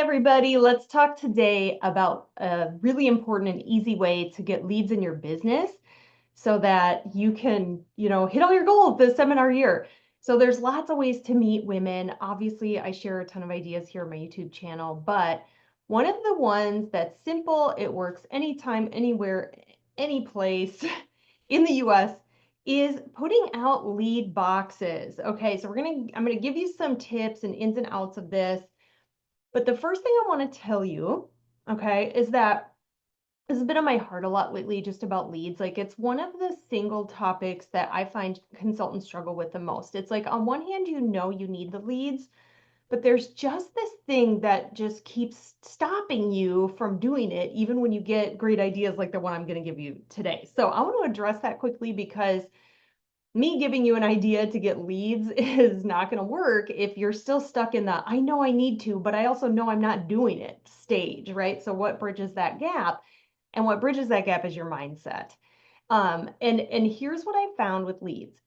everybody. Let's talk today about a really important and easy way to get leads in your business so that you can, hit all your goals this seminar year. So there's lots of ways to meet women. Obviously, I share a ton of ideas here on my YouTube channel, but one of the ones that's simple, it works anytime, anywhere, any place in the US is putting out lead boxes. Okay, so I'm gonna give you some tips and ins and outs of this. But the first thing I want to tell you, okay, is that this has been on my heart a lot lately, just about leads. Like it's one of the single topics that I find consultants struggle with the most. It's like on one hand, you know you need the leads, but there's just this thing that just keeps stopping you from doing it, even when you get great ideas like the one I'm going to give you today. So I want to address that quickly because me giving you an idea to get leads is not going to work if you're still stuck in the I know I need to, but I also know I'm not doing it stage, right? So what bridges that gap? And what bridges that gap is your mindset. And here's what I found with leads.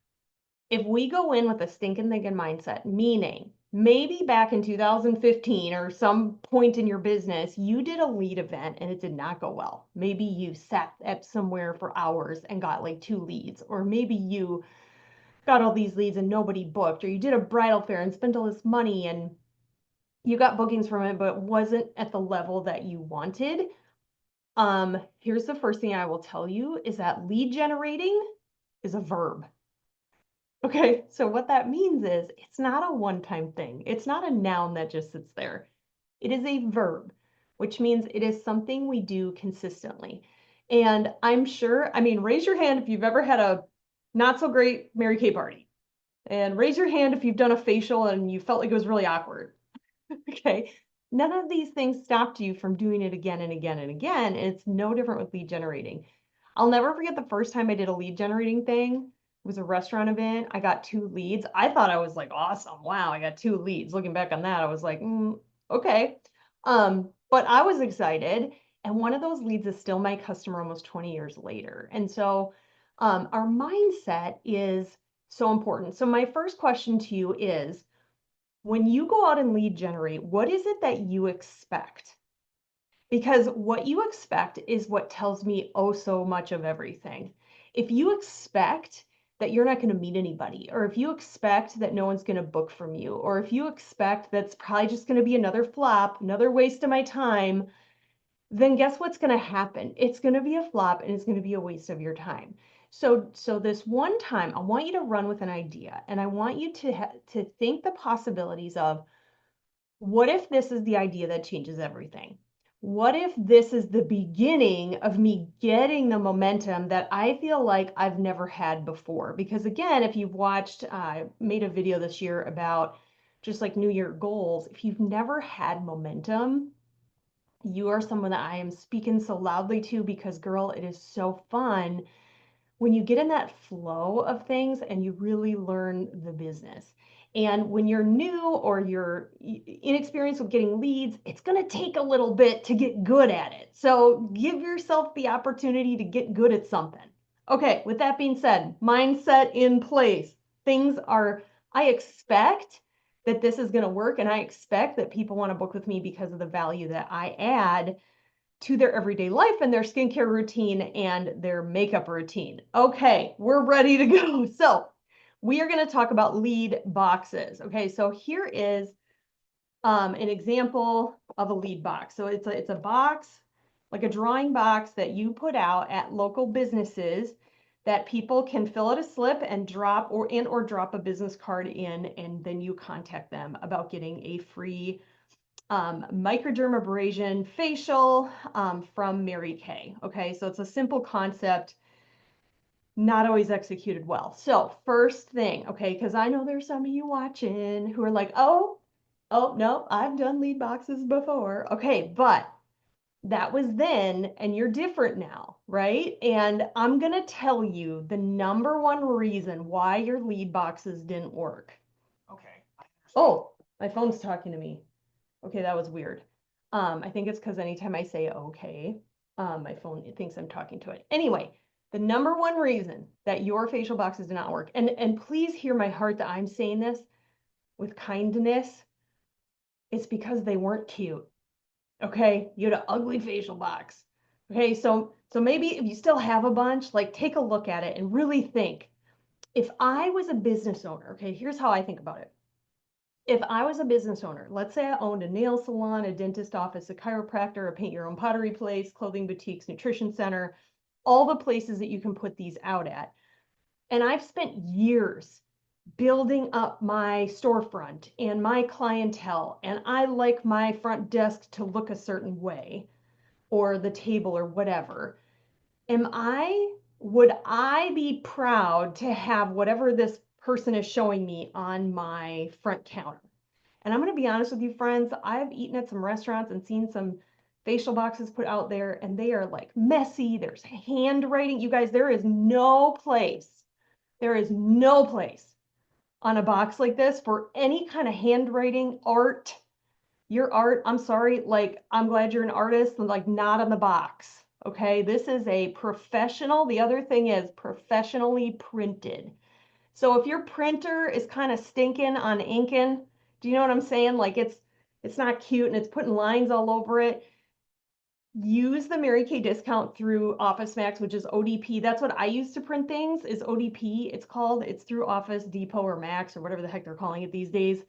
If we go in with a stinking thinking mindset, meaning maybe back in 2015 or some point in your business, you did a lead event and it did not go well. Maybe you sat at somewhere for hours and got like 2 leads, or maybe you got all these leads and nobody booked, or you did a bridal fair and spent all this money and you got bookings from it, but it wasn't at the level that you wanted. Here's the first thing I will tell you is that lead generating is a verb. Okay, so what that means is it's not a one-time thing. It's not a noun that just sits there. It is a verb, which means it is something we do consistently. And I'm sure, raise your hand if you've ever had a not so great Mary Kay party. And raise your hand if you've done a facial and you felt like it was really awkward. Okay. None of these things stopped you from doing it again and again and again. And it's no different with lead generating. I'll never forget the first time I did a lead generating thing. It was a restaurant event. I got 2 leads. I thought I was like, awesome. Wow, I got 2 leads. Looking back on that, I was like, okay. But I was excited. And one of those leads is still my customer almost 20 years later. And so our mindset is so important. So my first question to you is, when you go out and lead generate, what is it that you expect? Because what you expect is what tells me oh so much of everything. If you expect that you're not going to meet anybody, or if you expect that no one's going to book from you, or if you expect that's probably just going to be another flop, another waste of my time, then guess what's going to happen? It's going to be a flop and it's going to be a waste of your time. So this one time, I want you to run with an idea, and I want you to think the possibilities of, what if this is the idea that changes everything? What if this is the beginning of me getting the momentum that I feel like I've never had before? Because again, if you've watched, I made a video this year about just like New Year goals. If you've never had momentum, you are someone that I am speaking so loudly to, because girl, it is so fun when you get in that flow of things and you really learn the business. And when you're new or you're inexperienced with getting leads, it's going to take a little bit to get good at it. So give yourself the opportunity to get good at something. Okay, with that being said, mindset in place. I expect that this is going to work, and I expect that people want to book with me because of the value that I add to their everyday life and their skincare routine and their makeup routine. Okay, we're ready to go. So we are going to talk about lead boxes. Okay, so here is an example of a lead box. So it's a box, like a drawing box that you put out at local businesses that people can fill out a slip and drop or drop a business card in, and then you contact them about getting a free microdermabrasion facial from Mary Kay. Okay, so it's a simple concept, not always executed well. So first thing, okay, because I know there's some of you watching who are like, oh no, I've done lead boxes before. Okay, but that was then and you're different now, right? And I'm gonna tell you the number one reason why your lead boxes didn't work. Okay. Oh, my phone's talking to me. Okay, that was weird. I think it's because anytime I say okay, my phone thinks I'm talking to it. Anyway, the number one reason that your facial boxes do not work, and please hear my heart that I'm saying this with kindness, it's because they weren't cute. Okay, you had an ugly facial box. Okay, so maybe if you still have a bunch, like take a look at it and really think. If I was a business owner, okay, here's how I think about it. If I was a business owner, let's say I owned a nail salon, a dentist office, a chiropractor, a paint your own pottery place, clothing boutiques, nutrition center, all the places that you can put these out at. And I've spent years building up my storefront and my clientele, and I like my front desk to look a certain way or the table or whatever. Would I be proud to have whatever this person is showing me on my front counter? And I'm going to be honest with you, friends, I've eaten at some restaurants and seen some facial boxes put out there, and they are like messy. There's handwriting. You guys, there is no place on a box like this for any kind of handwriting, art. Your art, I'm sorry, like, I'm glad you're an artist, and like, not on the box. Okay, this is a professional. The other thing is professionally printed. So if your printer is kind of stinking on inking, do you know what I'm saying? Like it's not cute and it's putting lines all over it. Use the Mary Kay discount through Office Max, which is ODP. That's what I use to print things, is ODP. It's called. It's through Office Depot or Max or whatever the heck they're calling it these days.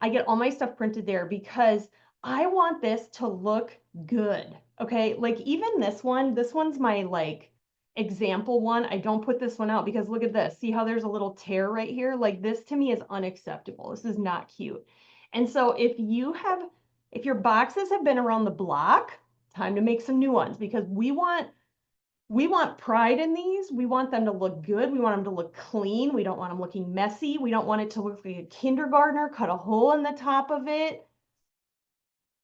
I get all my stuff printed there because I want this to look good. Okay, like even this one's my like example one. I don't put this one out because look at this. See how there's a little tear right here? Like this to me is unacceptable. This is not cute. And so if your boxes have been around the block, time to make some new ones because we want pride in these. We want them to look good. We want them to look clean. We don't want them looking messy. We don't want it to look like a kindergartner cut a hole in the top of it.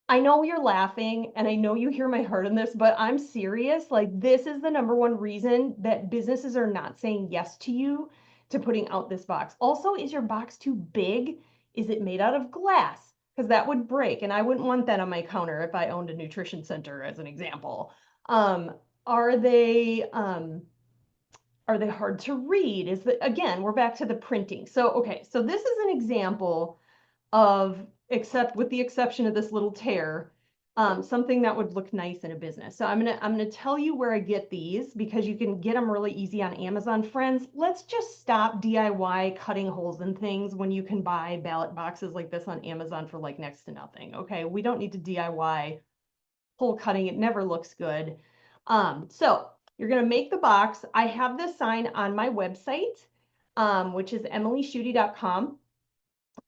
I know you're laughing and I know you hear my heart in this, but I'm serious. Like, this is the number one reason that businesses are not saying yes to you to putting out this box. Also, is your box too big? Is it made out of glass? Because that would break, and I wouldn't want that on my counter if I owned a nutrition center, as an example. Um, are they are they hard to read? Is that, again, we're back to the printing. So, okay, so this is an example of, except with the exception of this little tear, something that would look nice in a business. So I'm gonna tell you where I get these because you can get them really easy on Amazon. Friends, let's just stop DIY cutting holes in things when you can buy ballot boxes like this on Amazon for like next to nothing. Okay, we don't need to DIY hole cutting. It never looks good. So you're gonna make the box. I have this sign on my website, which is emilyschutte.com.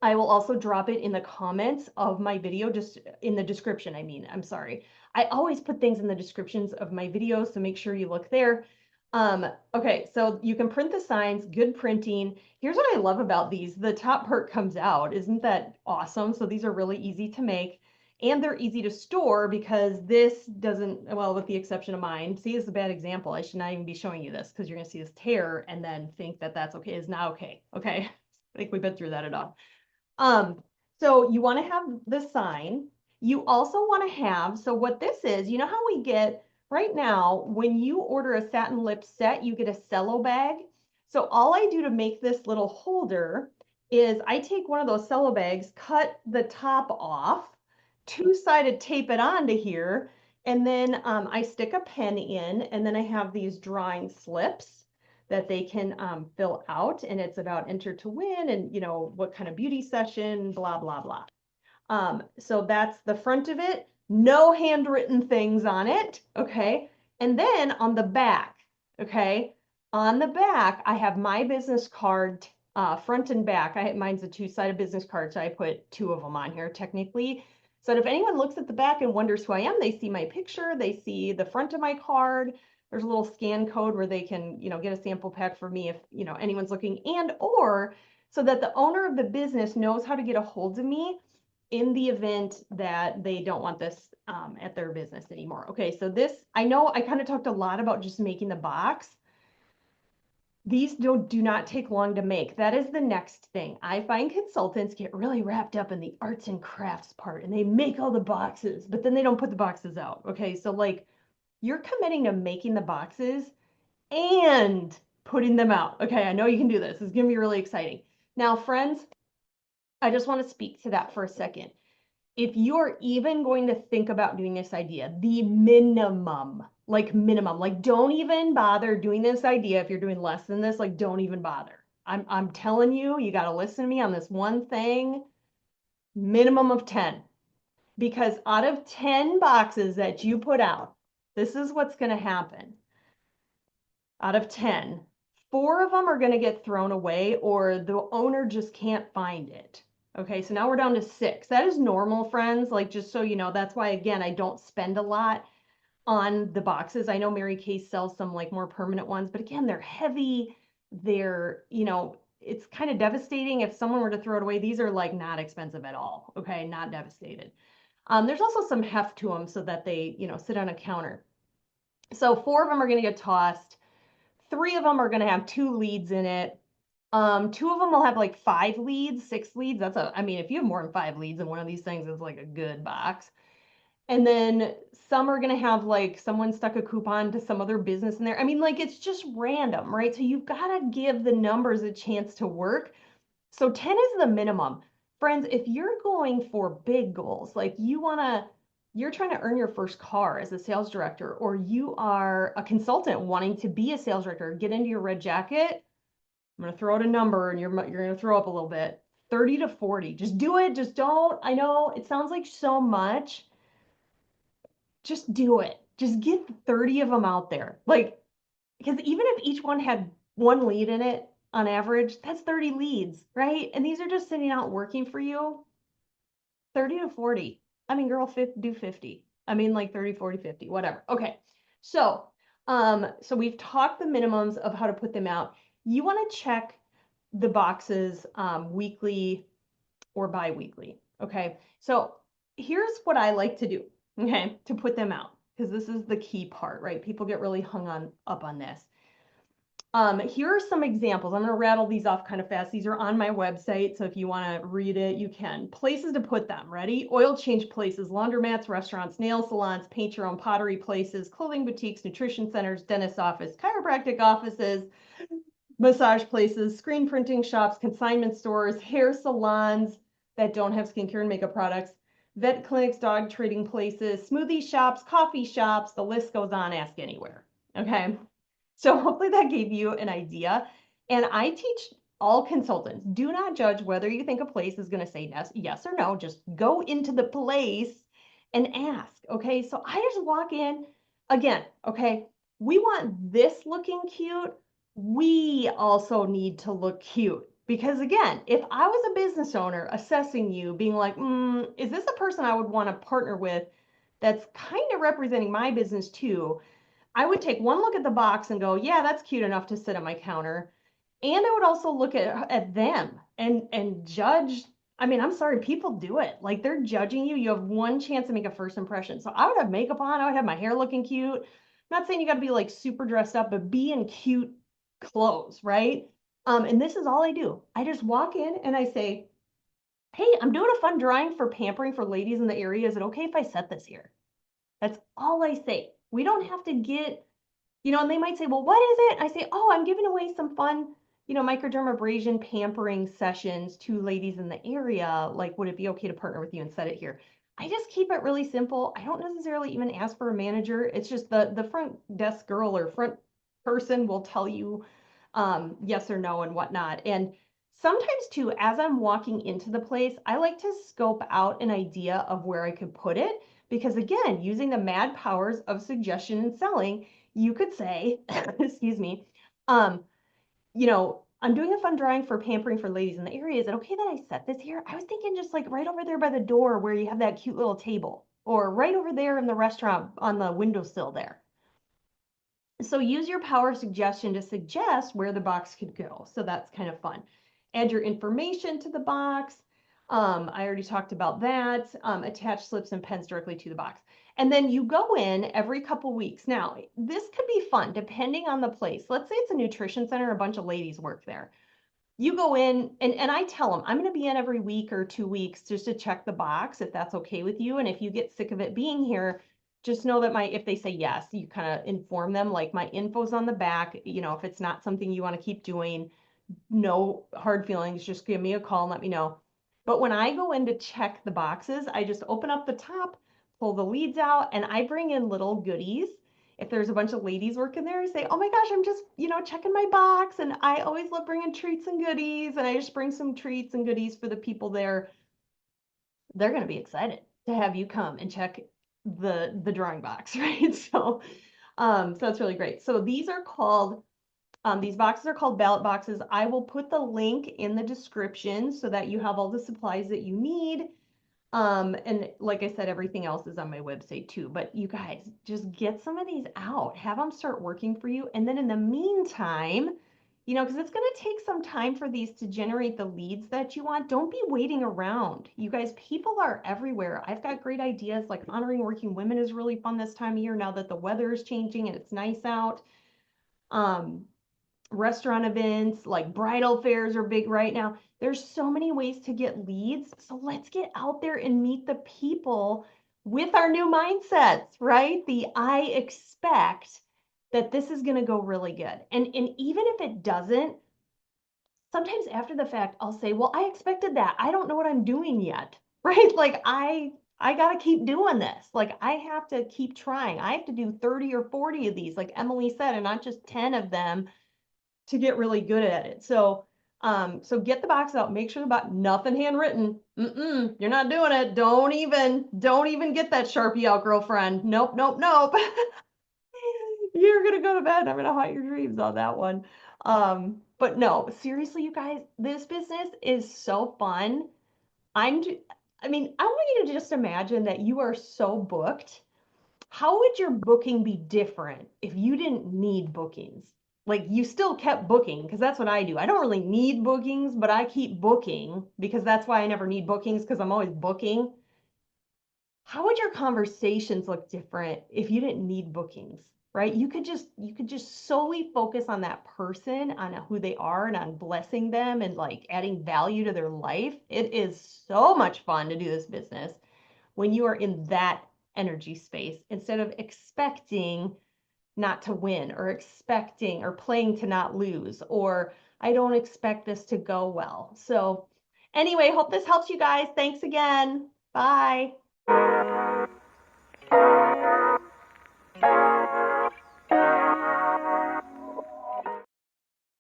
I will also drop it in the comments of my video, just in the description. I'm sorry. I always put things in the descriptions of my videos, so make sure you look there. Okay, so you can print the signs, good printing. Here's what I love about these. The top part comes out. Isn't that awesome? So these are really easy to make and they're easy to store because this doesn't, well, with the exception of mine. See, this is a bad example. I should not even be showing you this because you're gonna see this tear and then think that that's okay, is not okay. Okay, I think we've been through that enough. So you want to have the sign. You also want to have, so what this is, you know how we get right now, when you order a satin lip set, you get a cello bag. So all I do to make this little holder is I take one of those cello bags, cut the top off, two-sided tape it onto here, and then I stick a pen in, and then I have these drawing slips that they can fill out, and it's about enter to win and what kind of beauty session, blah blah blah. So that's the front of it, no handwritten things on it. Okay, and then on the back, okay, on the back I have my business card, front and back. Mine's a two-sided business card, so I put two of them on here technically, so that if anyone looks at the back and wonders who I am, they see my picture, they see the front of my card. There's a little scan code where they can, get a sample pack for me if, anyone's looking, and or so that the owner of the business knows how to get a hold of me in the event that they don't want this at their business anymore. Okay, so this, I know I kind of talked a lot about just making the box. These do not take long to make. That is the next thing. I find consultants get really wrapped up in the arts and crafts part and they make all the boxes, but then they don't put the boxes out. Okay, so like, you're committing to making the boxes and putting them out. Okay, I know you can do this. It's gonna be really exciting. Now, friends, I just want to speak to that for a second. if you're even going to think about doing this idea, the minimum, like don't even bother doing this idea. If you're doing less than this, like don't even bother. I'm telling you, you got to listen to me on this one thing, minimum of 10. Because out of 10 boxes that you put out, this is what's going to happen. Out of 10, 4 of them are going to get thrown away or the owner just can't find it. Okay, so now we're down to 6. That is normal, friends. Like, just so you know, that's why, again, I don't spend a lot on the boxes. I know Mary Kay sells some like more permanent ones, but again, they're heavy. They're, it's kind of devastating if someone were to throw it away. These are like not expensive at all. Okay, not devastated. There's also some heft to them so that they, sit on a counter. So 4 of them are going to get tossed. 3 of them are going to have 2 leads in it. 2 of them will have like 5 leads, 6 leads. I mean, if you have more than 5 leads in one of these things, it's like a good box. And then some are going to have like someone stuck a coupon to some other business in there. I mean, like it's just random, right? So you've got to give the numbers a chance to work. So 10 is the minimum. Friends, if you're going for big goals, like you're trying to earn your first car as a sales director, or you are a consultant wanting to be a sales director, get into your red jacket, I'm going to throw out a number and you're going to throw up a little bit, 30 to 40. Just do it. Just don't. I know it sounds like so much. Just do it. Just get 30 of them out there. Like, because even if each one had 1 lead in it on average, that's 30 leads, right? And these are just sitting out working for you. 30 to 40. I mean, girl, do 50. I mean, like 30, 40, 50, whatever. Okay. So, so we've talked the minimums of how to put them out. You want to check the boxes weekly or bi-weekly. Okay. So here's what I like to do, okay, to put them out, because this is the key part, right? People get really hung up on this. Here are some examples. I'm going to rattle these off kind of fast. These are on my website, so if you want to read it, you can. Places to put them. Ready? Oil change places, laundromats, restaurants, nail salons, paint your own pottery places, clothing boutiques, nutrition centers, dentist office, chiropractic offices, massage places, screen printing shops, consignment stores, hair salons that don't have skincare and makeup products, vet clinics, dog trading places, smoothie shops, coffee shops, the list goes on, ask anywhere. Okay. So hopefully that gave you an idea. And I teach all consultants, do not judge whether you think a place is going to say yes or no. Just go into the place and ask. Okay. So I just walk in again. Okay. We want this looking cute. We also need to look cute. Because again, if I was a business owner assessing you, being like, is this a person I would want to partner with that's kind of representing my business too? I would take one look at the box and go, yeah, that's cute enough to sit at my counter. And I would also look at them and judge. I mean, I'm sorry, people do it. Like they're judging you. You have one chance to make a first impression. So I would have makeup on. I would have my hair looking cute. I'm not saying you got to be like super dressed up, but be in cute clothes, right? And this is all I do. I just walk in and I say, hey, I'm doing a fun drawing for pampering for ladies in the area. Is it okay if I set this here? That's all I say. We don't have to get, and they might say, well, what is it? I say, oh, I'm giving away some fun, microdermabrasion pampering sessions to ladies in the area. Like, would it be okay to partner with you and set it here? I just keep it really simple. I don't necessarily even ask for a manager. It's just the front desk girl or front person will tell you yes or no and whatnot. And sometimes too, as I'm walking into the place, I like to scope out an idea of where I could put it. Because again, using the mad powers of suggestion and selling, you could say, excuse me, I'm doing a fun drawing for pampering for ladies in the area. Is it okay that I set this here? I was thinking just like right over there by the door where you have that cute little table, or right over there in the restaurant on the windowsill there. So use your power of suggestion to suggest where the box could go. So that's kind of fun. Add your information to the box. I already talked about that. Attach slips and pens directly to the box. And then you go in every couple weeks. Now, this could be fun depending on the place. Let's say it's a nutrition center, a bunch of ladies work there. You go in and I tell them, I'm going to be in every week or 2 weeks just to check the box if that's okay with you. And if you get sick of it being here, just know that if they say yes, you kind of inform them, like my info's on the back. If it's not something you want to keep doing, no hard feelings, just give me a call and let me know. But when I go in to check the boxes, I just open up the top, pull the leads out, and I bring in little goodies. If there's a bunch of ladies working there, I say, oh my gosh, I'm just, checking my box. And I always love bringing treats and goodies. And I just bring some treats and goodies for the people there. They're going to be excited to have you come and check the drawing box, right? So that's really great. So these boxes are called ballot boxes. I will put the link in the description so that you have all the supplies that you need. And like I said, everything else is on my website too. But you guys, just get some of these out, have them start working for you. And then in the meantime, because it's going to take some time for these to generate the leads that you want. Don't be waiting around. You guys, people are everywhere. I've got great ideas like honoring working women is really fun this time of year now that the weather is changing and it's nice out. Restaurant events, like bridal fairs are big right now. There's so many ways to get leads. So let's get out there and meet the people with our new mindsets, right? I expect that this is going to go really good. And even if it doesn't, sometimes after the fact, I'll say, well, I expected that. I don't know what I'm doing yet, right? Like I got to keep doing this. Like I have to keep trying. I have to do 30 or 40 of these, like Emily said, and not just 10 of them to get really good at it. So get the box out, make sure about nothing handwritten. You're not doing it. Don't even get that Sharpie out, girlfriend. Nope, nope, nope. You're going to go to bed. I'm going to haunt your dreams on that one. But no, seriously, you guys, this business is so fun. I mean, I want you to just imagine that you are so booked. How would your booking be different if you didn't need bookings? Like you still kept booking, because that's what I do. I don't really need bookings, but I keep booking because that's why I never need bookings, because I'm always booking. How would your conversations look different if you didn't need bookings, right? You could just solely focus on that person, on who they are, and on blessing them and like adding value to their life. It is so much fun to do this business when you are in that energy space instead of expecting not to win or expecting or playing to not lose, or I don't expect this to go well. So anyway, hope this helps you guys. Thanks again. Bye.